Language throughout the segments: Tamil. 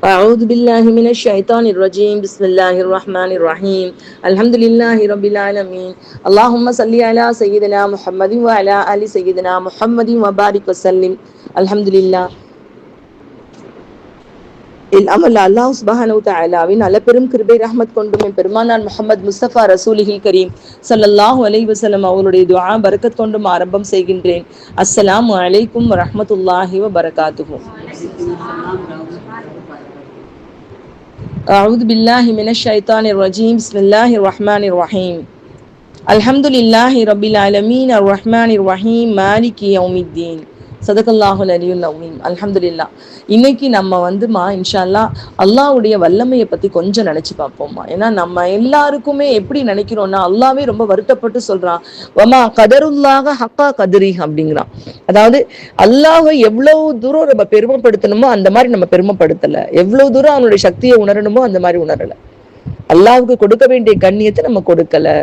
أعوذ بالله من الشيطان الرجيم بسم الله الرحمن الرحيم الحمد لله رب العالمين اللهم صل على سيدنا محمد وعلى آل سيدنا محمد وبارك وسلم الحمد لله. அல்லாஹ் சுப்ஹானஹு தஆலாவின் அளப்பெரும் கிருபை ரஹ்மத் கொண்டும் என் பெருமானார் முஹம்மது முஸ்தபா ரசூலுல் கரீம் ஸல்லல்லாஹு அலைஹி வஸல்லம் அவர்களுடைய துஆ பரக்கத் கொண்டும் ஆரம்பம் செய்கின்றேன். அஸ்ஸலாமு அலைக்கும் வரஹ்மத்துல்லாஹி வபரகாத்துஹு. أعوذ بالله من الشيطان الرجيم بسم الله الرحمن الرحيم الحمد لله رب العالمين الرحمن الرحيم مالك يوم الدين சதகல்லாஹுல் அலியுல் அலீம். அல்ஹம்துலில்லாஹ். இன்னைக்கு நம்ம இன்ஷா அல்லாஹ் அல்லாஹ்வுடைய வல்லமையை பத்தி கொஞ்சம் நினைச்சு பார்ப்போம்மா. ஏன்னா நம்ம எல்லாருக்குமே எப்படி நினைக்கிறோம்னா, அல்லாஹ்வே ரொம்ப வருத்தப்பட்டு சொல்றான், வமா கதருல்லாஹ ஹக்கா கதிரி அப்படிங்கிறான். அதாவது அல்லாஹ்வை எவ்வளவு தூரம் நம்ம பெருமைப்படுத்தணுமோ அந்த மாதிரி நம்ம பெருமைப்படுத்தல, எவ்வளவு தூரம் அவனுடைய சக்தியை உணரணுமோ அந்த மாதிரி உணரல, அல்லாஹ்வுக்கு கொடுக்க வேண்டிய கண்ணியத்தை நம்ம கொடுக்கல.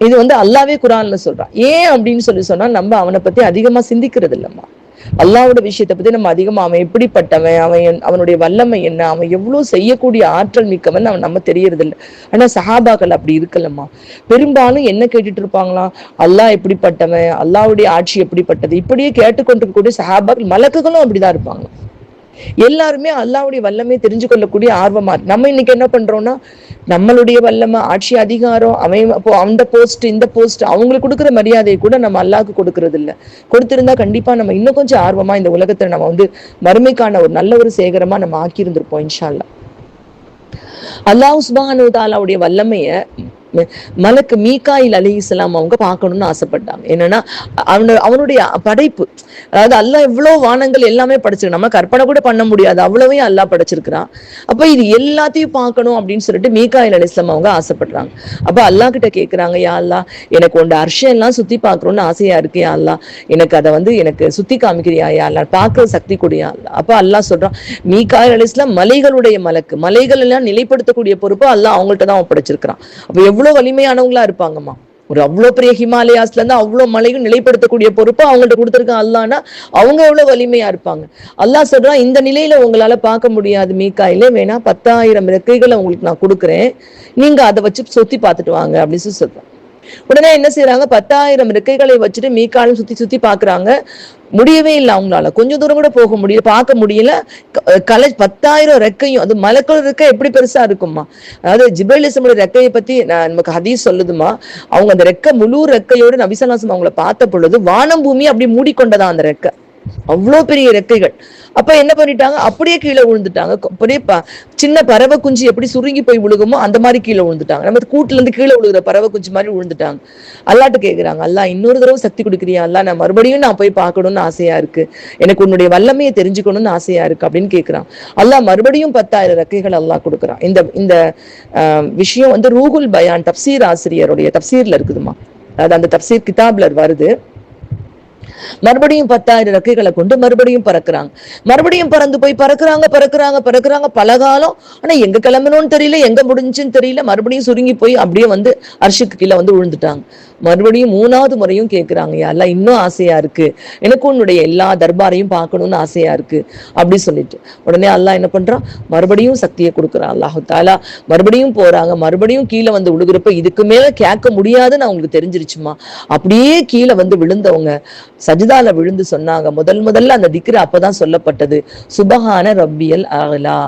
இது அல்லாவே குரான்ல சொல்றான். ஏன் அப்படின்னு சொன்னா, நம்ம அவனை பத்தி அதிகமா சிந்திக்கிறது இல்லம்மா. அல்லாவோட விஷயத்தை பத்தி நம்ம அதிகமா, அவன் எப்படிப்பட்டவன், அவனுடைய வல்லமை என்ன, அவன் எவ்வளவு செய்யக்கூடிய ஆற்றல் மிக்கவன் நம்ம தெரியறது இல்லை. ஆனா சஹாபாக்கள் அப்படி இருக்கலம்மா. பெரும்பாலும் என்ன கேட்டுட்டு இருப்பாங்களாம், அல்லாஹ் எப்படிப்பட்டவன், அல்லாவுடைய ஆட்சி எப்படிப்பட்டது, இப்படியே கேட்டுக்கொண்டிருக்கக்கூடிய சஹாபாக்கள் மலக்குகளும் அப்படிதான் இருப்பாங்க. எல்லாருமே அல்லாவுடைய வல்லமை தெரிஞ்சு கொள்ளக்கூடிய ஆர்வமா இருக்கு. நம்ம இன்னைக்கு என்ன பண்றோம்னா, நம்மளுடைய வல்லமை, ஆட்சி, அதிகாரம், அவன் அந்த போஸ்ட் இந்த போஸ்ட், அவங்களுக்கு கொடுக்குற மரியாதையை கூட நம்ம அல்லாஹ்க்கு கொடுக்கறது இல்லை. கொடுத்திருந்தா கண்டிப்பா நம்ம இன்னும் கொஞ்சம் ஆர்வமா இந்த உலகத்துல நம்ம மறுமைக்கான ஒரு நல்ல ஒரு சேகரமா நம்ம ஆக்கியிருந்திருப்போம் இன்ஷா அல்லாஹ். அல்லாஹ் சுப்ஹானஹு வ தஆலாவுடைய வல்லமைய மலக்கு மீகாயில் அலைஹிஸ்ஸலாம் அவங்க பார்க்கணும்னு ஆசைப்பட்டாங்க. என்னன்னா அவனுடைய படைப்பு, அதாவது அல்லாஹ் எவ்வளவு வானங்கள் எல்லாமே படைச்சிருக்கு, நம்ம கற்பனை கூட பண்ண முடியாது, அவ்வளவையும் அல்லாஹ் படைச்சிருக்கிறான். அப்ப இது எல்லாத்தையும் பார்க்கணும் அப்படின்னு சொல்லிட்டு மீகாயில் அலைஹிஸ்ஸலாம் அவங்க ஆசைப்படுறாங்க. அப்ப அல்லாஹ் கிட்ட கேட்கிறாங்க, யா அல்லாஹ், எனக்கு உண்ட அர்ஷம் எல்லாம் சுத்தி பார்க்கணும்னு ஆசையா இருக்கு, யா அல்லாஹ், எனக்கு அதை எனக்கு சுத்தி காமிக்கிறியா யா அல்லாஹ், பார்க்கிற சக்தி கூடியா அல்லாஹ். அப்ப அல்லாஹ் சொல்றான், மீகாயில் அலைஹிஸ்ஸலாம் மலைகளுடைய மலக்கு, மலைகள் எல்லாம் நிலைப்படுத்தக்கூடிய பொறுப்பு அல்லாஹ் அவங்கள்ட்ட தான் படைச்சிருக்கிறான். அப்ப எவ்வளவு வலிமையானவங்களா இருப்பாங்கம்மா. ஒரு அவ்வளவு பெரிய ஹிமாலயாஸ்ல இருந்து அவ்வளவு மலையும் நிலைப்படுத்தக்கூடிய பொறுப்பு அவங்கள்ட்ட கொடுத்திருக்கான் அல்லாஹ்னா அவங்க எவ்வளவு வலிமையா இருப்பாங்க. அல்லாஹ் சொல்றான், இந்த நிலையில உங்களால பார்க்க முடியாது மீகாயிலே, வேணா 10,000 ரெக்கைகளை உங்களுக்கு நான் கொடுக்குறேன், நீங்க அதை வச்சு சுத்தி பார்த்துட்டு வாங்க அப்படின்னு சொல்றான். உடனே என்ன செய்யறாங்க, 10,000 ரெக்கைகளை வச்சுட்டு மீகாலும் சுத்தி சுத்தி பாக்குறாங்க. முடியவே இல்லை அவங்களால, கொஞ்சம் தூரம் கூட போக முடியல, பார்க்க முடியல. 10,000 ரெக்கையும், அது மலக்கள் ரெக்கை எப்படி பெருசா இருக்குமா. அதாவது ஜிப்ரீல் அலைஹிஸ்ஸலாமுடைய ரெக்கையை பத்தி நமக்கு ஹதீஸ் சொல்லுதுமா, அவங்க அந்த ரெக்கை முழு ரெக்கையோடு நபி ஸல்லல்லாஹு அலைஹி வஸல்லம் அவங்களை பார்த்த பொழுது வானம் பூமி அப்படி மூடிக்கொண்டதான் அந்த ரெக்கை, அவ்வளோ பெரிய ரெக்கைகள். அப்ப என்ன பண்ணிட்டாங்க, அப்படியே கீழே விழுந்துட்டாங்க. அப்படியே சின்ன பறவை குஞ்சு எப்படி சுருங்கி போய் விழுகுமோ அந்த மாதிரி கீழே விழுந்துட்டாங்க. நம்ம கூட்டுல இருந்து கீழே விழுகிற பறவை குஞ்சு மாதிரி விழுந்துட்டாங்க. அல்லாஹ்ட்ட கேட்கிறாங்க, அல்லாஹ் இன்னொரு தடவை சக்தி கொடுக்குறியா அல்லாஹ், நான் மறுபடியும் நான் போய் பார்க்கணும்னு ஆசையா இருக்கு, எனக்கு உன்னுடைய வல்லமையை தெரிஞ்சுக்கணும்னு ஆசையா இருக்கு அப்படின்னு கேட்கிறான். அல்லாஹ் மறுபடியும் 10,000 ரெக்கைகள் அல்லாஹ் கொடுக்குறான். இந்த விஷயம் ரூஹுல் பயான் தப்சீர் ஆசிரியருடைய தப்சீர்ல இருக்குதுமா. அதாவது அந்த தப்சீர் கிதாப்ல வருது. மறுபடியும் 10,000 ரெக்கைகளை கொண்டு மறுபடியும் பறக்குறாங்க. மறுபடியும் பறந்து போய் பறக்குறாங்க பல காலம். ஆனா எங்க கிளம்பணும்னு தெரியல, எங்க முடிஞ்சுன்னு தெரியல. மறுபடியும் சுருங்கி போய் அப்படியே அர்ஷுக்கு கீழே விழுந்துட்டாங்க. மறுபடியும் 3வது முறையும் கேட்கிறாங்க, யா அல்லாஹ், இன்னும் ஆசையா இருக்கு, எனக்கு உன்னுடைய எல்லா தர்பாரையும் பார்க்கணும்னு ஆசையா இருக்கு அப்படி சொல்லிட்டு. உடனே அல்லாஹ் என்ன பண்றான், மறுபடியும் சக்தியை கொடுக்குறான் அல்லாஹு தஆலா. மறுபடியும் போறாங்க, மறுபடியும் கீழே விழுகிறப்ப இதுக்கு மேல கேட்க முடியாதுன்னு அவங்களுக்கு தெரிஞ்சிருச்சுமா. அப்படியே கீழே விழுந்தவங்க சஜிதால விழுந்து சொன்னாங்க, முதல்ல அந்த திக்ரு அப்பதான் சொல்லப்பட்டது, சுபஹான ரப்பியல் அலா.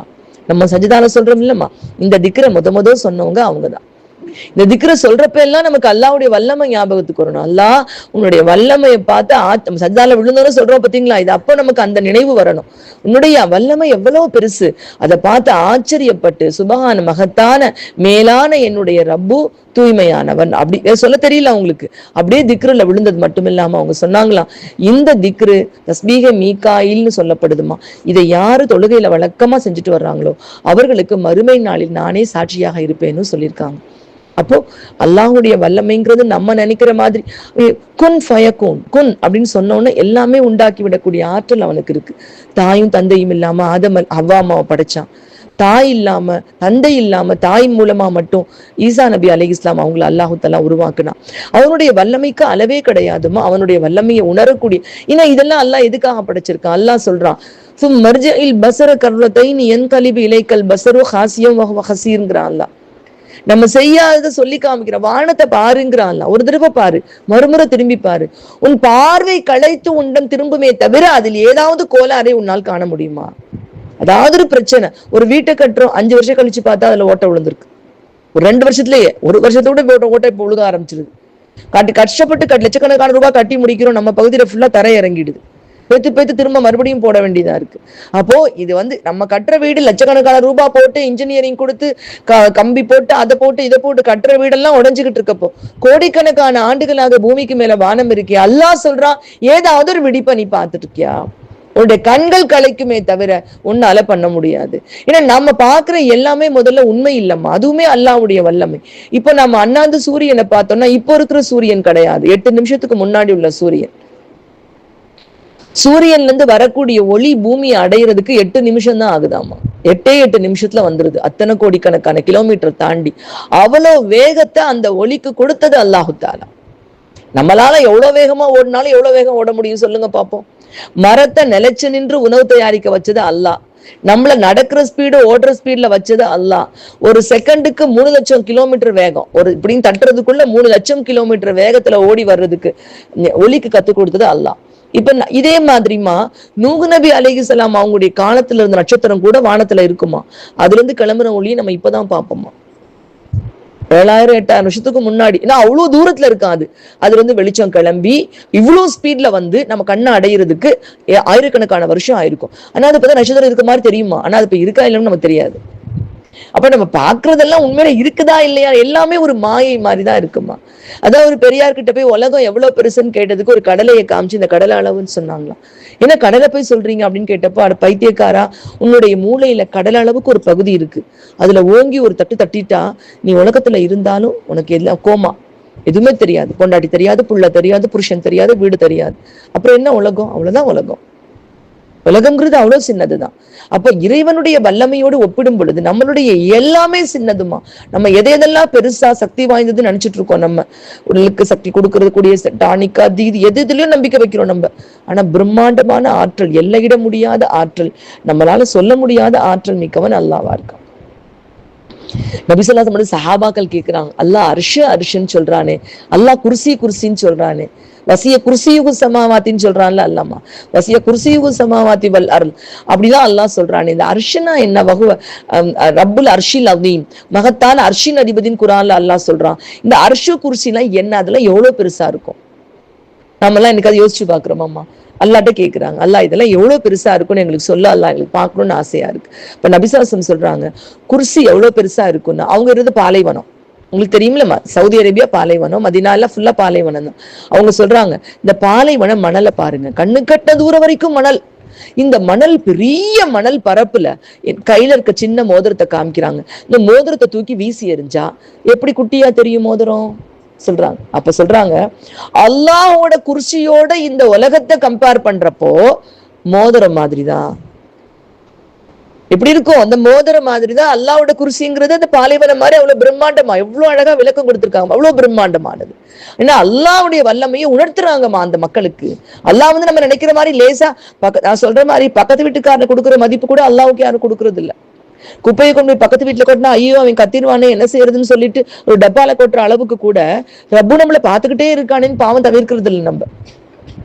நம்ம சஜிதால சொல்றோம் இல்லம்மா, இந்த திக்ரை முத சொன்னவங்க அவங்கதான். இந்த திக்ரை சொல்றப்ப எல்லாம் நமக்கு அல்லாஹ்வுடைய வல்லமை ஞாபகத்துக்கு வரணும். அல்லாஹ் உன்னுடைய வல்லமையை பார்த்து சஜிதால விழுந்தவரை சொல்றோம் பாத்தீங்களா, இது அப்போ நமக்கு அந்த நினைவு வரணும், உன்னுடைய வல்லமை எவ்வளவு பெருசு. அதை பார்த்து ஆச்சரியப்பட்டு, சுபஹான மகத்தான மேலான என்னுடைய ரப்பு தூய்மையானவன் அப்படி சொல்ல தெரியல அவங்களுக்கு. அப்படியே திக்ருல விழுந்தது மட்டும் இல்லாம அவங்க சொன்னாங்களாம், இந்த திக்ரு தஸ்பீஹ மீகாயில்னு சொல்லப்படுதுமா, இதை யாரு தொழுகையில வழக்கமா செஞ்சுட்டு வர்றாங்களோ அவர்களுக்கு மறுமை நாளில் நானே சாட்சியாக இருப்பேன்னு சொல்லியிருக்காங்க. அப்போ அல்லாஹ்வுடைய வல்லமைங்கிறது நம்ம நினைக்கிற மாதிரி குன் ஃபயகூன், குன் அப்படின்னு சொன்னோன்னு எல்லாமே உண்டாக்கி விடக்கூடிய ஆற்றல் அவனுக்கு இருக்கு. தாயும் தந்தையும் இல்லாம ஆதம் ஹவ்வா அம்மாவை படைச்சான். தாய் இல்லாம தந்தை இல்லாம தாய் மூலமா மட்டும் ஈசா நபி அலைஹிஸ்ஸலாம் அவங்களை அல்லாஹு தஆலா உருவாக்குனான். அவனுடைய வல்லமைக்கு அளவே கிடையாதுமா. அவனுடைய வல்லமையை உணரக்கூடிய, ஏன்னா இதெல்லாம் அல்லாஹ் எதுக்காக படைச்சிருக்கான். அல்லாஹ் சொல்றான், மர்ஜில் பஸர கர்ரத்தைன் யன்கலிபு இலைக்கல் பஸரு ஹாசியம் வஹுவ ஹஸீர்ங்கிறான் அல்லாஹ். நம்ம செய்யாததை சொல்லி காமிக்கிற வானத்தை பாருங்கிறான். ஒரு தடவை பாரு, மறுமுறை திரும்பி பாரு. உன் பார்வை களைத்து உண்டம் திரும்புமே தவிர அதில் ஏதாவது கோளாறை உன்னால் காண முடியுமா? அதாவது ஒரு பிரச்சனை, ஒரு வீட்டை கட்டுறோம், 5 வருஷம் கழிச்சு பார்த்தா அதுல ஓட்டை விழுந்திருக்கு. ஒரு 2 வருஷத்துலயே, ஒரு வருஷத்தை விட ஓட்டை இப்ப விழுக ஆரம்பிச்சிருது. கஷ்டப்பட்டு லட்சக்கணக்கான ரூபாய் கட்டி முடிக்கிறோம், நம்ம பகுதியில ஃபுல்லா தரை இறங்கிடுது. பேத்து திரும்ப மறுபடியும் போட வேண்டியதா இருக்கு. அப்போ இது நம்ம கட்டுற வீடு லட்சக்கணக்கான ரூபாய் போட்டு இன்ஜினியரிங் கொடுத்து கம்பி போட்டு அதை போட்டு இதை போட்டு கட்டுற வீடெல்லாம் உடஞ்சுக்கிட்டு இருக்கப்போ கோடிக்கணக்கான ஆண்டுகளாக பூமிக்கு மேல வானம் இருக்கே. அல்லாஹ் சொல்றான், ஏதாவது ஒரு விடிப்பை நீ பார்த்துட்டு இருக்கியா? உன்னுடைய கண்கள் கலைக்குமே தவிர உன்னால பண்ண முடியாது. ஏன்னா நம்ம பாக்குற எல்லாமே முதல்ல உண்மை இல்லம்மா, அதுவுமே அல்லாஹ்வுடைய வல்லமை. இப்ப நம்ம அண்ணாந்து சூரியனை பார்த்தோம்னா இப்போ இருக்கிற சூரியன் கிடையாது, 8 நிமிஷத்துக்கு முன்னாடி உள்ள சூரியன். சூரியன்ல இருந்து வரக்கூடிய ஒளி பூமியை அடையிறதுக்கு 8 நிமிஷம் தான் ஆகுதாமா. 8 நிமிஷத்துல வந்துருது, அத்தனை கோடிக்கணக்கான கிலோமீட்டர் தாண்டி. அவ்வளவு வேகத்தை அந்த ஒளிக்கு கொடுத்தது அல்லாஹு தாலா. நம்மளால எவ்வளவு வேகமா ஓடினாலும் எவ்வளவு வேகம் ஓட முடியும் சொல்லுங்க பாப்போம். மரத்தை நிலைச்சு நின்று உணவு தயாரிக்க வச்சது அல்லாஹ். நம்மள நடக்கிற ஸ்பீடு ஓடுற ஸ்பீட்ல வச்சது அல்லாஹ். ஒரு செகண்டுக்கு 3 லட்சம் கிலோமீட்டர் வேகம், ஒரு இப்படின்னு தட்டுறதுக்குள்ள 3 லட்சம் கிலோமீட்டர் வேகத்துல ஓடி வர்றதுக்கு ஒலிக்கு கத்துக் கொடுத்தது அல்லாஹ். இப்ப இதே மாதிரிமா நூஹ் நபி அலைஹிஸ்ஸலாம் அவங்களுடைய காலத்துல இருந்த நட்சத்திரம் கூட வானத்துல இருக்குமா, அதுல இருந்து கிளம்புற ஒளியை நம்ம இப்பதான் பார்ப்போமா. 7000-8000 வருஷத்துக்கு முன்னாடி, ஏன்னா அவ்வளவு தூரத்துல இருக்காது, அதுல வெளிச்சம் கிளம்பி இவ்வளவு ஸ்பீட்ல நம்ம கண்ணை அடையிறதுக்கு ஆயிரக்கணக்கான வருஷம் ஆயிருக்கும். ஆனா அது பார்த்தா நட்சத்திரம் இருக்க மாதிரி தெரியுமா, ஆனா அது இப்ப இருக்கா இல்லைன்னு நமக்கு தெரியாது. அப்ப நம்ம பாக்குறதெல்லாம் உண்மையில இருக்குதா இல்லையா, எல்லாமே ஒரு மாயை மாதிரிதான் இருக்குமா. அதான் ஒரு பெரியார்கிட்ட போய் உலகம் எவ்வளவு பெருசுன்னு கேட்டதுக்கு ஒரு கடலையை காமிச்சு இந்த கடலை அளவுன்னு சொன்னாங்களாம். ஏன்னா கடலை போய் சொல்றீங்க அப்படின்னு கேட்டப்போ, அது பைத்தியக்காரா, உன்னுடைய மூளையில கடல் அளவுக்கு ஒரு பகுதி இருக்கு, அதுல ஓங்கி ஒரு தட்டு தட்டிட்டா நீ உலகத்துல இருந்தாலும் உனக்கு எல்லாம் கோமா, எதுவுமே தெரியாது, பொண்டாட்டி தெரியாது, புள்ள தெரியாது, புருஷன் தெரியாது, வீடு தெரியாது, அப்புறம் என்ன உலகம்? அவ்வளவுதான் உலகம். உலகம்ங்கிறது அவ்வளவு சின்னதுதான். அப்ப இறைவனுடைய வல்லமையோடு ஒப்பிடும் பொழுது நம்மளுடைய எல்லாமே சின்னதுமா. நம்ம எதையெல்லாம் பெருசா சக்தி வாய்ந்ததுன்னு நினைச்சிட்டு இருக்கோம். நம்ம உடலுக்கு சக்தி கொடுக்கறது கூடிய டானிக்கா இது எதுலயும் நம்பிக்கை வைக்கிறோம் நம்ம. ஆனா பிரம்மாண்டமான ஆற்றல், எல்லையிட முடியாத ஆற்றல், நம்மளால சொல்ல முடியாத ஆற்றல் மிக்கவன் அல்லாஹ்வா இருக்கான். நபி ஸல்லல்லாஹு அலைஹி வஸல்லம் சஹாபாக்கள் கேட்கிறாங்க, அல்லாஹ் அர்ஷ்ன்னு சொல்றானே, அல்லாஹ் குர்சின்னு சொல்றானே, வசிய குர்சியுகு சமாவாத்தின்னு சொல்றான்ல அல்லாமா, வசிய குர்சியுகு சமாவாத்தி வல் அருள் அப்படிதான் அல்லாஹ் சொல்றானே. இந்த அர்ஷனா என்ன? வகுவ ரப்புல் அர்ஷில் அதீம், மகத்தான அர்ஷின் அதிபதின்னு குர்ஆன்ல அல்லாஹ் சொல்றான். இந்த அர்ஷு குர்சிலாம் என்ன, அதெல்லாம் எவ்வளவு பெருசா இருக்கும். நம்ம எல்லாம் எனக்கு அதை யோசிச்சு பாக்குறோமாம்மா. அல்லாட்ட கேட்கிறாங்க, அல்லாஹ் இதெல்லாம் எவ்வளவு பெருசா இருக்கும்னு எங்களுக்கு சொல்ல, அல்லாஹ் எங்களுக்கு பார்க்கணும்னு ஆசையா இருக்கு. இப்ப நபி ஸல்லல்லாஹு அலைஹி வஸல்லம் சொல்றாங்க, குர்சி எவ்வளவு பெருசா இருக்கும்னா, அவங்க இருந்து பாலைவனம், உங்களுக்கு தெரியுமில்ல, சவுதி அரேபியா பாலைவனம், மதீனா எல்லாம் ஃபுல்லா பாலைவனம் தான். அவங்க சொல்றாங்க, இந்த பாலைவனம் மணலை பாருங்க, கண்ணு கட்ட தூரம் வரைக்கும் மணல். இந்த மணல், பெரிய மணல் பரப்புல என் கையில இருக்க சின்ன மோதிரத்தை காமிக்கிறாங்க. இந்த மோதிரத்தை தூக்கி வீசி எறிஞ்சா எப்படி குட்டியா தெரியும் மோதிரம் சொல்றாங்க. அப்ப சொல்றாங்க, அல்லாஹோட குர்சியோட இந்த உலகத்தை கம்பேர் பண்றப்போ மோதிரம் மாதிரிதான். எப்படி இருக்கும்? அந்த மோதிர மாதிரிதான் அல்லாவோட குர்சிங்கிறது. அந்த பாலைவனம் மாதிரி அவ்வளவு பிரம்மாண்டமா, எவ்வளவு அழகா விளக்கம் கொடுத்திருக்காங்க, அவ்வளவு பிரம்மாண்டமானது. ஏன்னா அல்லாவுடைய வல்லமையை உணர்த்துறாங்கம்மா அந்த மக்களுக்கு. அல்லாஹ் நம்ம நினைக்கிற மாதிரி லேசா நான் சொல்ற மாதிரி பக்கத்து வீட்டுக்காரனை கொடுக்குற மதிப்பு கூட அல்லாவுக்கு யாரும் கொடுக்கறது இல்ல. குப்பையை கொண்டு போய் பக்கத்து வீட்டுல கொட்டினா ஐயோ அவன் கத்திடுவானே என்ன செய்யறதுன்னு சொல்லிட்டு ஒரு டப்பால கொட்டுற அளவுக்கு கூட ரப்பு நம்மளை பார்த்துக்கிட்டே இருக்கானேன்னு பாவம் தவிர்க்கிறது இல்லை. நம்ம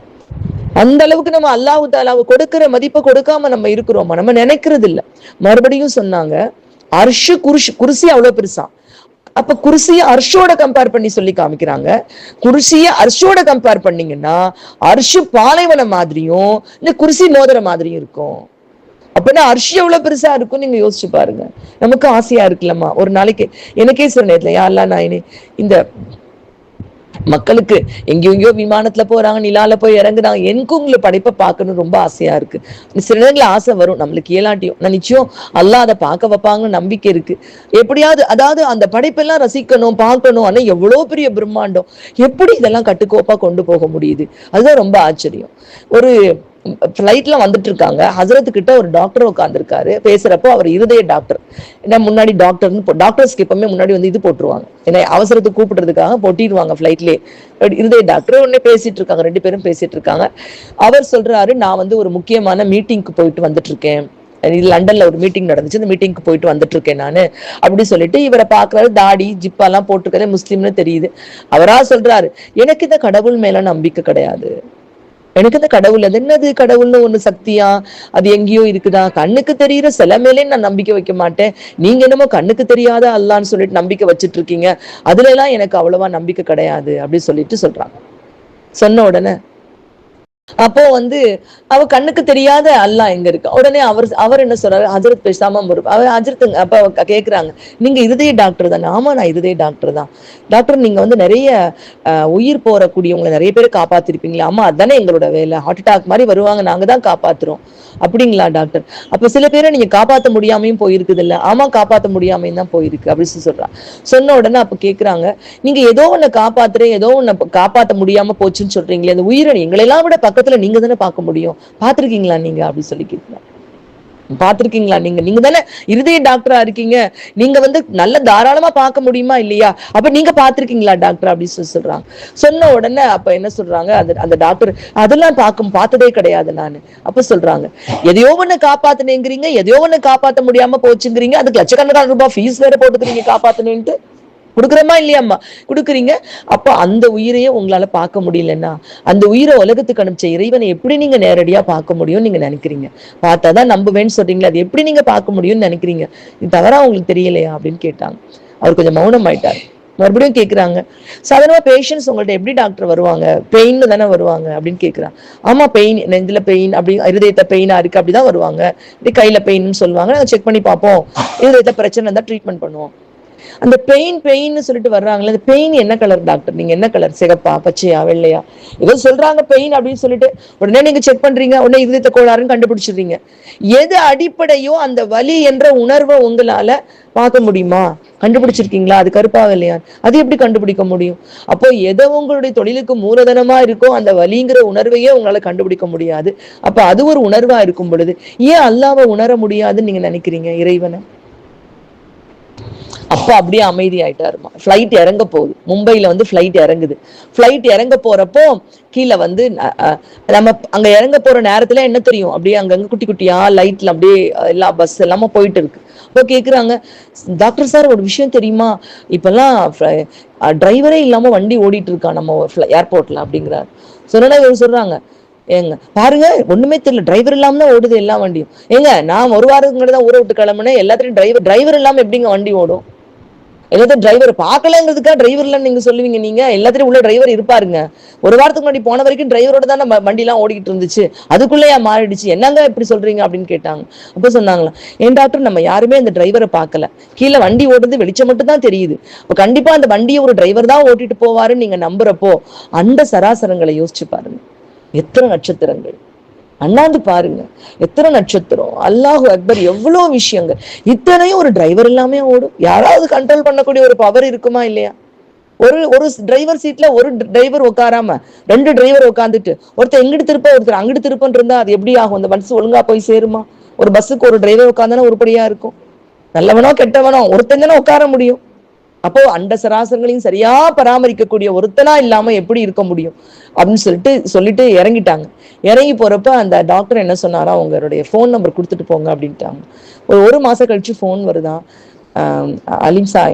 அந்த அளவுக்கு நம்ம அல்லாஹ் தஆலா கொடுக்கிற மதிப்பை கொடுக்காம நம்ம இருக்கிறோமா? நம்ம நினைக்கிறது இல்ல. மறுபடியும் சொன்னாங்க, அர்ஷு குர்சி அவ்வளவு பெருசா. அப்ப குர்சிய அர்ஷோட கம்பேர் பண்ணி சொல்லி காமிக்கிறாங்க. குர்சிய அர்ஷோட கம்பேர் பண்ணீங்கன்னா அர்ஷு பாலைவனம் மாதிரியும் இந்த குர்சி மோதிர மாதிரியும் இருக்கும். அப்படின்னா அர்ஷி எவ்வளவு பெருசா இருக்கும் நீங்க யோசிச்சு பாருங்க. நமக்கு ஆசையா இருக்குல்லம்மா, ஒரு நாளைக்கு எனக்கே சில நேரத்துல யாரெல்லாம் நான் இந்த மக்களுக்கு எங்கெங்கயோ விமானத்துல போறாங்க, நிலால போய் இறங்குறாங்க, எனக்கு உங்களை படைப்பை பார்க்கணும் ரொம்ப ஆசையா இருக்கு. சில நேரங்கள ஆசை வரும், நம்மளுக்கு ஏலாட்டியும் நான் நிச்சயம் அல்லாஹ் அதை பார்க்க வைப்பாங்கன்னு நம்பிக்கை இருக்கு. எப்படியாவது அதாவது அந்த படைப்பெல்லாம் ரசிக்கணும், பார்க்கணும். ஆனா எவ்வளவு பெரிய பிரம்மாண்டம், எப்படி இதெல்லாம் கட்டுக்கோப்பா கொண்டு போக முடியுது? அதுதான் ரொம்ப ஆச்சரியம். ஒரு ஃபிளைட்ல வந்துட்டு இருக்காங்க. ஹசரத்து கிட்ட ஒரு டாக்டர் உட்காந்துருக்காரு. பேசுறப்போ அவர் இருதய டாக்டர். ஏன்னா முன்னாடி டாக்டர்ஸ்க்கு எப்பவுமே முன்னாடி வந்து இது போட்டுருவாங்க, ஏன்னா அவசரத்துக்கு கூப்பிடுறதுக்காக பொட்டிடுவாங்க ஃபிளைட்லேயே. இருதய டாக்டர் உடனே பேசிட்டு இருக்காங்க, 2 பேரும் பேசிட்டு இருக்காங்க. அவர் சொல்றாரு, நான் வந்து ஒரு முக்கியமான மீட்டிங்க்கு போயிட்டு வந்துட்டு இருக்கேன், லண்டன்ல ஒரு மீட்டிங் நடந்துச்சு, அந்த மீட்டிங்க்கு போயிட்டு வந்துட்டு இருக்கேன் நானு அப்படி சொல்லிட்டு இவரை பாக்குறாரு. தாடி ஜிப்பாலாம் போட்டிருக்காரு, முஸ்லீம்னு தெரியுது. அவரா சொல்றாரு, எனக்கு இந்த கடவுள் மேல நம்பிக்கை கிடையாது, எனக்கு இந்த கடவுள் அது என்னது கடவுள்னு ஒண்ணு சக்தியா, அது எங்கேயோ இருக்குதா, கண்ணுக்கு தெரியுற சில மேலே நான் நம்பிக்கை வைக்க மாட்டேன், நீங்க என்னமோ கண்ணுக்கு தெரியாத அல்லான்னு சொல்லிட்டு நம்பிக்கை வச்சுட்டு இருக்கீங்க, அதுல எல்லாம் எனக்கு அவ்வளவா நம்பிக்கை கிடையாது அப்படின்னு சொல்லிட்டு சொல்றாங்க. சொன்ன உடனே அப்போ வந்து அவ கண்ணுக்கு தெரியாத அல்லா எங்க இருக்கு. உடனே அவர் என்ன சொல்றாரு, ஹஜரத் பேசாம அவர் ஹஜரத் அப்ப கேக்குறாங்க, நீங்க இருதய டாக்டர் தானே? ஆமா, நான் இருதய டாக்டர் தான். டாக்டர், நீங்க வந்து நிறைய உயிர் போறக்கூடியவங்களை நிறைய பேர் காப்பாத்திருப்பீங்களா? ஆமா, அதுதானே எங்களோட வேலை, ஹார்ட் அட்டாக் மாதிரி வருவாங்க, நாங்க தான் காப்பாத்துறோம். அப்படிங்களா டாக்டர்? அப்ப சில பேரை நீங்க காப்பாற்ற முடியாமையும் போயிருக்குது இல்ல? ஆமா, காப்பாற்ற முடியாமையும் தான் போயிருக்கு அப்படின்னு சொல்றான். சொன்ன உடனே அப்ப கேக்குறாங்க, நீங்க ஏதோ ஒண்ணு காப்பாத்துறேன், ஏதோ ஒண்ணு காப்பாற்ற முடியாம போச்சுன்னு சொல்றீங்களே, அந்த உயிரை எங்களெல்லாம் விட பக்கத்துல நீங்க தானே பார்க்க முடியும், பாத்திருக்கீங்களா நீங்க அப்படி சொல்லி கேட்கிறாங்க. பாத்திருக்கீங்களா நீங்க தானே இருதய டாக்டரா இருக்கீங்க, நீங்க வந்து நல்ல தாராளமா பார்க்க முடியுமா இல்லையா, அப்ப நீங்க பாத்திருக்கீங்களா டாக்டர் அப்படின்னு சொல்றாங்க. சொன்ன உடனே அப்ப என்ன சொல்றாங்க, அந்த டாக்டர், அதெல்லாம் பார்த்ததே கிடையாது நானு. அப்ப சொல்றாங்க, எதையோ ஒண்ணு காப்பாத்துனேங்கிறீங்க, எதையோ ஒண்ணு காப்பாத்த முடியாம போச்சுங்கிறீங்க, அதுக்கு லட்சக்கணக்கான ரூபாய் ஃபீஸ் வேற போட்டுக்கிறீங்க காப்பாத்துனேன்ட்டு, கொடுக்குறமா இல்லையாம்மா? கொடுக்குறீங்க. அப்ப அந்த உயிரையே உங்களால பார்க்க முடியலன்னா, அந்த உயிரை உலகத்துக்கு அனுப்பிச்ச இறைவனை எப்படி நீங்க நேரடியா பார்க்க முடியும்னு நீங்க நினைக்கிறீங்க? பார்த்தாதான் நம்புவேன்னு சொல்றீங்களா, அது எப்படி நீங்க பார்க்க முடியும்னு நினைக்கிறீங்க? இது தவறா உங்களுக்கு தெரியலையா அப்படின்னு கேட்டாங்க. அவர் கொஞ்சம் மௌனம் ஆயிட்டார். மறுபடியும் கேட்கிறாங்க, சாதாரணமா பேஷண்ட்ஸ் உங்கள்ட்ட எப்படி டாக்டர் வருவாங்க, பெயின் தானே வருவாங்க அப்படின்னு கேட்கிறாங்க. ஆமா, பெயின், நெஞ்சில பெயின், அப்படி இருதயத்தை பெயினா இருக்கு அப்படிதான் வருவாங்க, இப்படி கையில பெயின்னு சொல்லுவாங்க, நாங்க செக் பண்ணி பார்ப்போம், இருதயத்தை பிரச்சனை இருந்தா ட்ரீட்மெண்ட் பண்ணுவோம். அந்த பெயின் சொல்லிட்டு வர்றாங்களே, அந்த பெயின் என்ன கலர் டாக்டர், நீங்க என்ன கலர், சிகப்பா, பச்சையா, வெள்ளையா, ஏதோ சொல்றாங்க பெயின் அப்படின்னு சொல்லிட்டு உடனே நீங்க செக் பண்றீங்க, உடனே இருதயத்தை கோளாறுன்னு கண்டுபிடிச்சிடுறீங்க. எது அடிப்படையோ அந்த வலி என்ற உணர்வை உங்களால பார்க்க முடியுமா? கண்டுபிடிச்சிருக்கீங்களா? அது கருப்பாக இல்லையா? அது எப்படி கண்டுபிடிக்க முடியும்? அப்போ எதை உங்களுடைய தொழிலுக்கு மூலதனமா இருக்கோ அந்த வலிங்கிற உணர்வையே உங்களால கண்டுபிடிக்க முடியாது. அப்ப அது ஒரு உணர்வா இருக்கும் பொழுது ஏன் அல்லாஹ்வை உணர முடியாதுன்னு நீங்க நினைக்கிறீங்க, இறைவனை? அப்ப அப்படியே அமைதி ஆயிட்டாருமா. ஃபிளைட் இறங்க போகுது, மும்பைல வந்து ஃபிளைட் இறங்குது. ஃபிளைட் இறங்க போறப்போ கீழே வந்து நம்ம அங்க இறங்க போற நேரத்துல என்ன தெரியும், அப்படியே அங்கங்க குட்டி குட்டியா லைட்ல அப்படியே எல்லா பஸ் எல்லாமே போயிட்டு இருக்கு. அப்போ கேக்குறாங்க, டாக்டர் சார் ஒரு விஷயம் தெரியுமா, இப்பெல்லாம் டிரைவரே இல்லாம வண்டி ஓடிட்டு இருக்கா நம்ம ஏர்போர்ட்ல அப்படிங்கிறாரு. சொன்னா இவர் சொல்றாங்க, ஏங்க பாருங்க, ஒண்ணுமே தெரியல, டிரைவர் இல்லாம தான் ஓடுது எல்லா வண்டியும். ஏங்க நான் ஒரு வாரத்துக்கு முன்னாடி தான் ஊரை விட்டு கிளம்புனேன், எல்லாத்துலயும் டிரைவர் இல்லாம எப்படிங்க வண்டி ஓடும்? எல்லாத்தையும் டிரைவர் பார்க்கலங்கிறதுக்காக டிரைவர் இல்லைன்னு நீங்க சொல்லுவீங்க? நீங்க எல்லாத்திலயும் உள்ள டிரைவர் இருப்பாருங்க. ஒரு வாரத்துக்கு முன்னாடி போன வரைக்கும் டிரைவரோட தான் வண்டி எல்லாம் ஓடிக்கிட்டு இருந்துச்சு, அதுக்குள்ளேயா மாறிடுச்சு, என்னங்க இப்படி சொல்றீங்க அப்படின்னு கேட்டாங்க. அப்ப சொன்னாங்களா, ஏன் டாக்டர், நம்ம யாருமே அந்த டிரைவரை பார்க்கல, கீழே வண்டி ஓடுறது வெளிச்சம் மட்டும் தான் தெரியுது, அப்ப கண்டிப்பா அந்த வண்டியை ஒரு டிரைவர் தான் ஓட்டிட்டு போவாருன்னு நீங்க நம்புறப்போ அந்த சராசரங்களை யோசிச்சு பாருங்க, எத்தனை நட்சத்திரங்கள் அண்ணாந்து பாருங்க, எத்தனை நட்சத்திரம், அல்லாஹு அக்பர், எவ்வளவு விஷயங்கள், இத்தனையும் ஒரு டிரைவர் இல்லாம ஓடும். யாராவது கண்ட்ரோல் பண்ணக்கூடிய ஒரு பவர் இருக்குமா இல்லையா? ஒரு டிரைவர் சீட்ல ஒரு டிரைவர் உட்காராம 2 டிரைவர் உட்காந்துட்டு ஒருத்தர் எங்கிட்டு திருப்ப ஒருத்தர் அங்கிட்டு திருப்பன் இருந்தா அது எப்படி ஆகும்? அந்த பஸ் ஒழுங்கா போய் சேருமா? ஒரு பஸ்ஸுக்கு ஒரு டிரைவர் உட்காந்தானே உருப்படியா இருக்கும். நல்லவனோ கெட்டவனோ ஒருத்தன் தானே உட்கார முடியும். அப்போ அண்ட சராசரங்களையும் சரியா பராமரிக்கக்கூடிய ஒருத்தனா இல்லாம எப்படி இருக்க முடியும் அப்படின்னு சொல்லிட்டு இறங்கிட்டாங்க. இறங்கி போறப்ப அந்த டாக்டர் என்ன சொன்னாரா, உங்களுடைய போன் நம்பர் கொடுத்துட்டு போங்க அப்படின்ட்டாங்க. ஒரு மாசம் கழிச்சு போன் வருதான், அலிம்சா,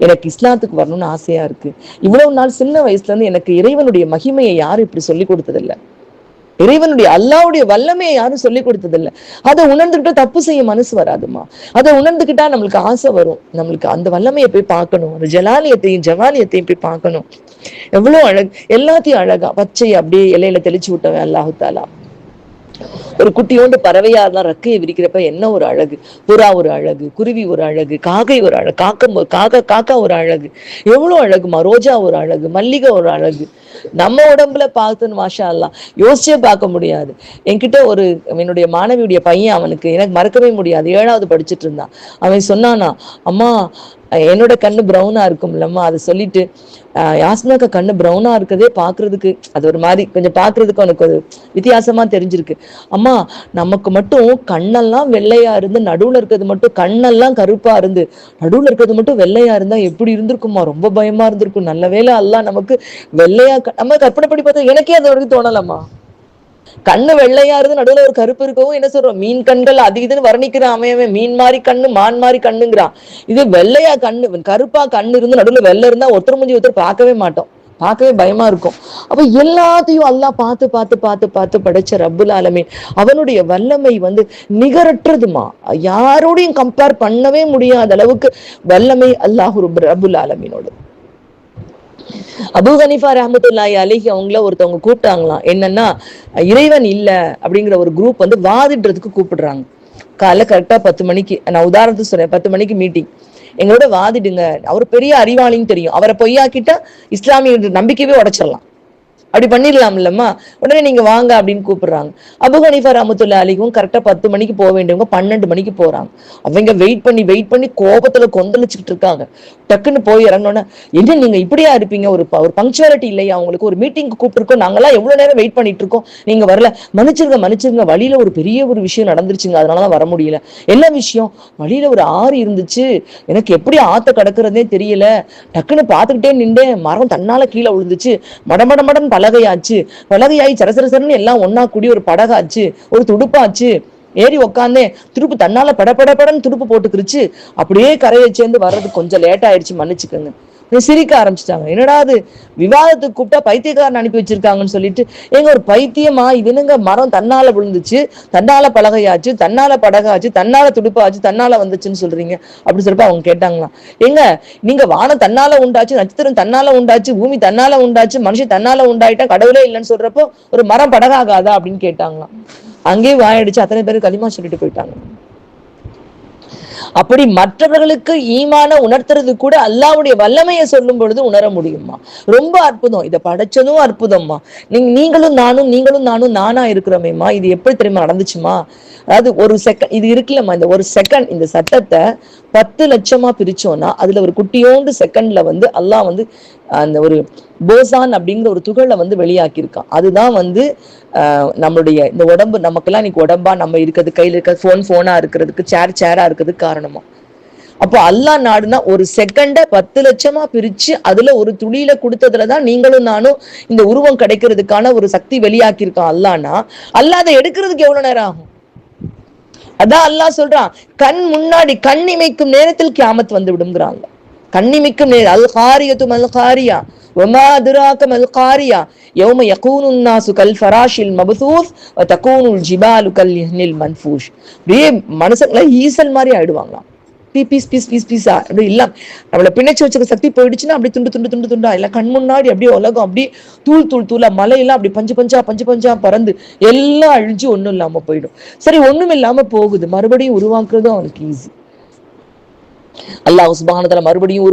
எனக்கு இஸ்லாத்துக்கு வரணும்னு ஆசையா இருக்கு, இவ்வளவு நாள் சின்ன வயசுல இருந்து எனக்கு இறைவனுடைய மகிமையை யாரும் இப்படி சொல்லி கொடுத்ததில்லை, இறைவனுடைய அல்லாவுடைய வல்லமையை யாரும் சொல்லி கொடுத்ததில்லை, அதை உணர்ந்துகிட்டா தப்பு செய்ய மனசு வராதுமா, அதை உணர்ந்துகிட்டா நம்மளுக்கு ஆசை வரும், நம்மளுக்கு அந்த வல்லமையை போய் பார்க்கணும், அந்த ஜலாலியத்தையும் ஜவாலியத்தையும் போய் பார்க்கணும். எவ்வளவு அழகு, எல்லாத்தையும் அழகா பச்சை அப்படியே இலையில தெளிச்சு விட்டவன் அல்லாஹு தாலா. ஒரு குட்டியோண்டு பறவையா இருந்தா ரக்கையை விரிக்கிறப்ப என்ன ஒரு அழகு, புறா ஒரு அழகு, குருவி ஒரு அழகு, காக்கை ஒரு அழகு, காக்கா ஒரு அழகு, எவ்வளவு அழகுமா, ரோஜா ஒரு அழகு, மல்லிகை ஒரு அழகு. நம்ம உடம்புல பார்த்துன்னு மாஷா அல்லா யோசிச்சே பார்க்க முடியாது. என்கிட்ட என்னுடைய மாணவியுடைய பையன், அவனுக்கு எனக்கு மறக்கவே முடியாது, 7வது படிச்சுட்டு இருந்தான். அவன் சொன்னானா, அம்மா என்னோட கண்ணு ப்ரௌனா இருக்கும் இல்லம்மா, அதை சொல்லிட்டு யாஸ்மினாக்கா கண்ணு ப்ரௌனா இருக்கதே பாக்குறதுக்கு அது ஒரு மாதிரி கொஞ்சம் பாக்குறதுக்கு உனக்கு ஒரு வித்தியாசமா தெரிஞ்சிருக்கு. அம்மா நமக்கு மட்டும் கண்ணெல்லாம் வெள்ளையா இருந்து நடுவுல இருக்கிறது மட்டும் கண்ணெல்லாம் கருப்பா இருந்து நடுவுல இருக்கிறது மட்டும் வெள்ளையா இருந்தா எப்படி இருந்திருக்குமா, ரொம்ப பயமா இருந்திருக்கும். நல்ல வேளை அல்லாஹ் நமக்கு வெள்ளையா நம்ம கற்பனை பண்ணி பார்த்தா எனக்கே அது வரைக்கும் தோணலம்மா. கண்ணு வெள்ளையா இருந்து நடுவுல ஒரு கருப்பு இருக்கவும் என்ன சொல்றோம், மீன் கண்கள் அது இதுன்னு வர்ணிக்கிறான் அமையவே, மீன் மாதிரி கண்ணு மான் மாதிரி கண்ணுங்கிறான். இது வெள்ளையா கண்ணு கருப்பா கண்ணு இருந்து நடுவுல வெள்ளை இருந்தா ஒருத்தர் முடிஞ்சு ஒருத்தர் பார்க்கவே மாட்டோம், பார்க்கவே பயமா இருக்கும். அப்ப எல்லாத்தையும் அல்லாஹ் பார்த்து பார்த்து பார்த்து பார்த்து படைச்ச ரப்புல் ஆலமீன் அவனுடைய வல்லமை நிகரற்றதுமா, யாரோடையும் கம்பேர் பண்ணவே முடியாத அளவுக்கு வல்லமை அல்லாஹ் ரப்புல் ஆலமீனோட. அபூ ஹனீஃபா ரஹ்மத்துல்லாஹி அலைஹி அவங்கள ஒருத்தவங்க கூப்பிட்டாங்களாம். என்னன்னா, இறைவன் இல்ல அப்படிங்கிற ஒரு குரூப் வாதிடுறதுக்கு கூப்பிடுறாங்க. காலைல கரெக்டா 10 மணிக்கு, நான் உதாரணத்துக்கு சொல்றேன், 10 மணிக்கு மீட்டிங், எங்களோட வாதிடுங்க. அவர் பெரிய அறிவாளின்னு தெரியும், அவரை பொய்யாக்கிட்டா இஸ்லாமிய நம்பிக்கையே உடைச்சிடலாம், அப்படி பண்ணிடலாம் இல்லம்மா, உடனே நீங்க வாங்க அப்படின்னு கூப்பிடுறாங்க. அபூ ஹனீஃபா ரஹ்மத்துல்லாஹி அலைஹிவும் கரெக்டா 10 மணிக்கு போக வேண்டியவங்க 12 மணிக்கு போறாங்க. அவங்க வெயிட் பண்ணி கோபத்துல கொந்தளிச்சுட்டு இருக்காங்க. டக்குன்னு போய் இறங்கணும்னா, என்ன நீங்க இப்படியா இருப்பீங்க, ஒரு பங்க்சுவாலிட்டி இல்லையா உங்களுக்கு, ஒரு மீட்டிங் கூப்பிட்டுருக்கோம், நாங்கெல்லாம் எவ்வளவு நேரம் வெயிட் பண்ணிட்டு இருக்கோம், நீங்க வரல, மன்னிச்சிருங்க, வழியில ஒரு பெரிய ஒரு விஷயம் நடந்துருச்சுங்க, அதனாலதான் வர முடியல. என்ன விஷயம், வழியில ஒரு ஆறு இருந்துச்சு, எனக்கு எப்படி ஆத்த கடக்குறதே தெரியல, டக்குன்னு பாத்துக்கிட்டே நின்றேன், மரம் தன்னால கீழே விழுந்துச்சு, மடமடமடன் பலகையாயி சரசரசரன்னு எல்லாம் ஒன்னா கூடி ஒரு படகாச்சு, ஒரு துடுப்பாச்சு, ஏறி உக்காந்தே துடுப்பு தன்னால படப்படப்படன்னு துடுப்பு போட்டுக்கிருச்சு, அப்படியே கரையை சேர்ந்து வர்றது கொஞ்சம் லேட் ஆயிடுச்சு, மன்னிச்சுக்கோங்க. சிரிக்க ஆரம்பிச்சிட்டாங்க. என்னடா அது, விவாதத்துக்கு கூப்பிட்டா பைத்தியக்காரன் அனுப்பி வச்சிருக்காங்கன்னு சொல்லிட்டு, எங்க ஒரு பைத்தியமா இதுனுங்க, மரம் தன்னால விழுந்துச்சு, தன்னால பலகையாச்சு, தன்னால படகாச்சு, தன்னால துடுப்பாச்சு, தன்னால வந்துச்சுன்னு சொல்றீங்க அப்படி சொல்றப்ப அவங்க கேட்டாங்களாம், எங்க நீங்க வானம் தன்னால உண்டாச்சு, நட்சத்திரம் தன்னால உண்டாச்சு, பூமி தன்னால உண்டாச்சு, மனுஷன் தன்னால உண்டாயிட்டா கடவுளே இல்லைன்னு சொல்றப்போ ஒரு மரம் படகாகாதா அப்படின்னு கேட்டாங்களாம். அங்கேயே வாயடிச்சு அத்தனை பேரும் களிமா சொல்லிட்டு போயிட்டாங்க. அப்படி மற்றவர்களுக்கு ஈமான உணர்த்துறது கூட அல்லாஹ்வுடைய வல்லமையை சொல்லும் பொழுது உணர முடியுமா, ரொம்ப அற்புதம். இதை படைச்சதும் அற்புதம்மா. நீங்களும் நானும் நானா இருக்கிறோமேம்மா, இது எப்படி தெரியுமா நடந்துச்சுமா, அதாவது ஒரு செகண்ட் இது இருக்குல்லம்மா, இந்த ஒரு செகண்ட் இந்த சட்டத்தை 10 லட்சமா பிரிச்சோம்னா அதுல ஒரு குட்டியோண்டு செகண்ட்ல அல்லாஹ் அந்த ஒரு போசான் அப்படிங்கிற ஒரு துகளை வெளியாக்கியிருக்கான். அதுதான் நம்மளுடைய இந்த உடம்பு, நமக்கெல்லாம் இன்னைக்கு உடம்பா நம்ம இருக்கிறது, கையில இருக்க போனா இருக்கிறதுக்கு, சேரா இருக்கிறதுக்கு காரணமா. அப்போ அல்லாஹ் நாடுனா ஒரு செகண்ட 10 லட்சமா பிரிச்சு அதுல ஒரு துளியில கொடுத்ததுலதான் நீங்களும் நானும் இந்த உருவம் கிடைக்கிறதுக்கான ஒரு சக்தி வெளியாக்கியிருக்கான் அல்லாஹ்னா, அல்லாஹ் அதை எடுக்கிறதுக்கு எவ்வளவு நேரம் ஆகும்? அதான் அல்லாஹ் சொல்றான், கண் முன்னாடி கண் இமைக்கும் நேரத்தில் கியாமத் வந்து விடுங்கிறாங்க. கண்ணிமிக்கும் நேரம், அல் காரியத்து மல் காரியா வமா அதுராக மல் காரியா யௌம யகூனுன் நாசு கல் ஃபராஷில் மபதூஸ் வ தகூனுல் ஜிபாலு கல் இஹ்னில் மன்ஃபூஷ். அப்படியே மனுஷங்கள ஈசல் மாதிரி ஆயிடுவாங்களாம், பீஸா அப்படி இல்ல, நம்மள பிணைச்சு வச்சுக்க சக்தி போயிடுச்சுன்னா அப்படி துண்டா இல்ல, கண் முன்னாடி அப்படியே உலகம் அப்படியே தூளா மலையெல்லாம் அப்படி பஞ்சு பஞ்சா பறந்து எல்லாம் அழிஞ்சு ஒண்ணும் இல்லாம போயிடும். சரி, ஒண்ணும் இல்லாம போகுது, மறுபடியும் உருவாக்குறதும் அவனுக்கு ஈஸி. அல்லாஹ் சுப்ஹானஹு வ தஆலா மறுபடியும்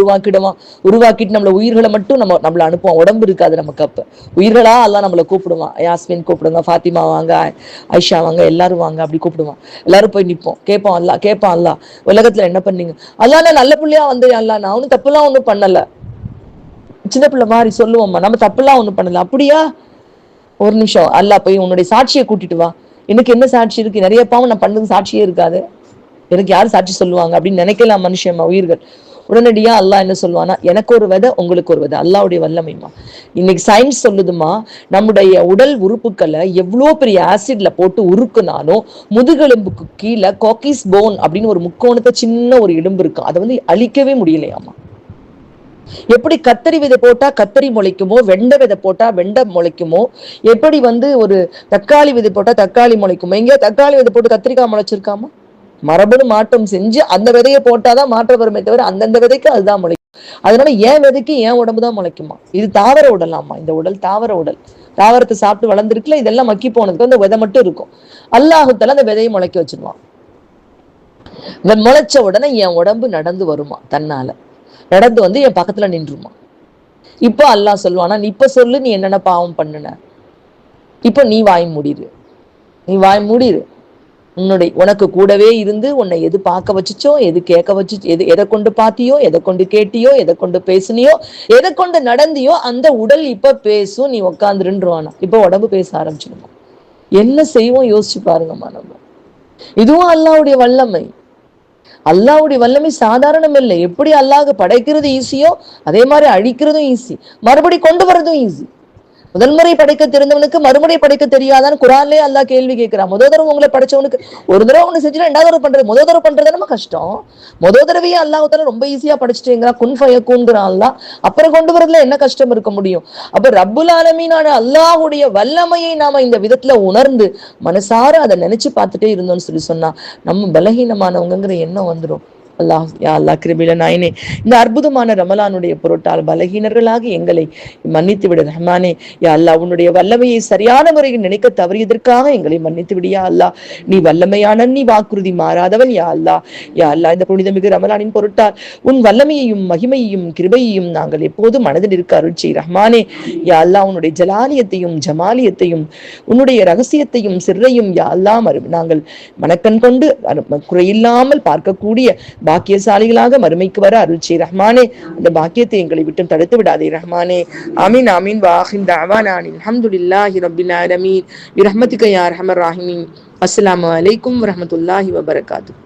உருவாக்கிட்டு நம்மள உயிர்களை மட்டும் நம்மள அனுப்புவான், உடம்பு இருக்காது நமக்கு. அப்ப உயிர்களா அல்லாஹ் நம்மளை கூப்பிடுவான், யாஸ்மின் கூப்பிடுங்க, ஃபாத்திமா வாங்க, ஐஷா வாங்க, எல்லாரும் வாங்க அப்படி கூப்பிடுவான். எல்லாரும் போய் நிற்போம், கேட்பான் அல்லாஹ் உலகத்துல என்ன பண்ணீங்க, அல்லாஹ் நான் நல்ல பிள்ளையா அல்லாஹ் நான் ஒன்னும் தப்புலாம் ஒன்றும் பண்ணல, சின்ன பிள்ளை மாதிரி சொல்லுவோம்மா, நம்ம தப்புலாம் ஒன்றும் பண்ணல. அப்படியா, ஒரு நிமிஷம், அல்லாஹ் போய் உன்னுடைய சாட்சியை கூட்டிட்டு வா, எனக்கு என்ன சாட்சி இருக்கு, நிறைய பாவம் நான் பண்ணது சாட்சியே இருக்காது, எனக்கு யாரு சாட்சி சொல்லுவாங்க அப்படின்னு நினைக்கலாம் மனுஷன் உயிர்கள். உடனடியா அல்லாஹ் என்ன சொல்லுவானா, எனக்கு ஒரு விதை உங்களுக்கு ஒரு விதை, அல்லாஹ்வுடைய வல்லமைமா. இன்னைக்கு சயின்ஸ் சொல்லுதுமா, நம்முடைய உடல் உறுப்புகளை எவ்வளோ பெரிய ஆசிட்ல போட்டு உருக்குனாலும் முதுகெலும்புக்கு கீழே காக்கிஸ் போன் அப்படின்னு ஒரு முக்கோணத்தை சின்ன ஒரு எலும்பு இருக்கு, அதை அழிக்கவே முடியலையாமா. எப்படி கத்தரி விதை போட்டா கத்தரி முளைக்குமோ, வெண்டை விதை போட்டா வெண்டை முளைக்குமோ, எப்படி ஒரு தக்காளி விதை போட்டா தக்காளி முளைக்குமோ, எங்கேயோ தக்காளி விதை போட்டு கத்திரிக்காய் முளைச்சிருக்காமா, மரபணு மாற்றம் செஞ்சு அந்த விதையை போட்டாதான் மாற்றம் வருமே தவிர அந்தந்த விதைக்கு அதுதான் முளைக்கும். அதனால ஏன் விதைக்கு ஏன் உடம்புதான் முளைக்குமா, இது தாவர உடலாமா, இந்த உடல் தாவர உடல், தாவரத்தை சாப்பிட்டு வளர்ந்துருக்குல, இதெல்லாம் மக்கி போனதுக்கு அந்த விதை மட்டும் இருக்கும். அல்லாஹ் தஆலா அந்த விதையை முளைக்க வச்சிருவான். முளைச்ச உடனே என் உடம்பு நடந்து வருமா, தன்னால நடந்து என் பக்கத்துல நின்றுமா. இப்ப அல்லாஹ் சொல்லுவானா, இப்ப சொல்லு நீ என்னென்ன பாவம் பண்ணுன, இப்ப நீ வாய் மூடிரு. உனக்கு கூடவே இருந்து உன்னை எது பார்க்க வச்சுச்சோ, எது கேட்க வச்சு, எதை கொண்டு பார்த்தியோ, எதை கொண்டு கேட்டியோ, எதை கொண்டு பேசுனியோ, எதை கொண்டு நடந்தியோ, அந்த உடல் இப்ப பேசும், நீ உட்காந்துருன்றுவானா. இப்ப உடம்பு பேச ஆரம்பிச்சிருக்கும். என்ன செய்வோம் யோசிச்சு பாருங்கம்மா. நம்ம இதுவும் அல்லாஹ்வுடைய வல்லமை. அல்லாஹ்வுடைய வல்லமை சாதாரணம் இல்லை. எப்படி அல்லாஹ் படைக்கிறது ஈஸியோ அதே மாதிரி அழிக்கிறதும் ஈஸி, மறுபடி கொண்டு வர்றதும் ஈஸி. முதல் முறை படைக்க தெரிந்தவனுக்கு மறுமுறை படைக்க தெரியாதான்னு குரான்லயே அல்லாஹ் கேள்வி கேட்கிறான். முதல் தடவை உங்களை படைச்சவனுக்கு ஒரு தடவை ஒண்ணு செஞ்சுட்டு 2வது தடவை பண்றது, முதல் தடவை பண்றது நம்ம கஷ்டம். முதல் தடவையே அல்லாஹ் ரொம்ப ஈஸியா படைச்சிட்டேங்கிறான், குன் ஃபயக்கூன்கிறான் அல்லாஹ். அப்புறம் கொண்டு வரதுல என்ன கஷ்டம் இருக்க முடியும்? அப்ப ரப்புல் ஆலமீனான அல்லாஹ்வுடைய வல்லமையை நாம இந்த விதத்துல உணர்ந்து மனசார அதை நினைச்சு பார்த்துட்டே இருந்தோம்னு சொன்னா நம்ம பலகீனமானவங்கிற எண்ணம் வந்துடும். அல்லாஹ் யா அல்லாஹ் கிருபையில நாயனே, இந்த அற்புதமான ரமலானுடைய பொருட்டால் பலகீனர்களாகி எங்களை மன்னித்து விடு ரஹ்மானே. யா அல்லாஹ் உன்னுடைய வல்லமையை சரியான முறையில் நினைக்க தவறியதற்காக எங்களை மன்னித்து விடியா அல்லாஹ். நீ வல்லமையான, நீ வாக்குறுதி மாறாதவன் யா அல்லாஹ். யா அல்லாஹ் இந்த புனிதமிகு ரமலானின் பொருட்டால் உன் வல்லமையையும் மகிமையையும் கிருபையையும் நாங்கள் எப்போது மனதில் இருக்க அருள் செய் ரஹ்மானே. யா அல்லாஹ் உன்னுடைய ஜலாலியத்தையும் ஜமாலியத்தையும் உன்னுடைய ரகசியத்தையும் சிறையும் யா அல்லாஹ் நாங்கள் மனக்கண் கொண்டு குறையில்லாமல் பார்க்கக்கூடிய பாக்கியசாலிகளாக மறுமைக்கு வர அருள் செய் ரஹ்மானே. அந்த பாக்கியத்தை எங்களை விட்டு தடுத்து விடாதே ரஹ்மானே. ஆமீன் ஆமீன். வாஹிர் தஅவானா அல்ஹம்துலில்லாஹி ரப்பில் ஆலமீன் பிரஹ்மதிக யா அர்ஹமர் ராஹிமீன். அஸ்ஸலாமு அலைக்கும் வரஹ்மத்துல்லாஹி வபரகாத்துஹு.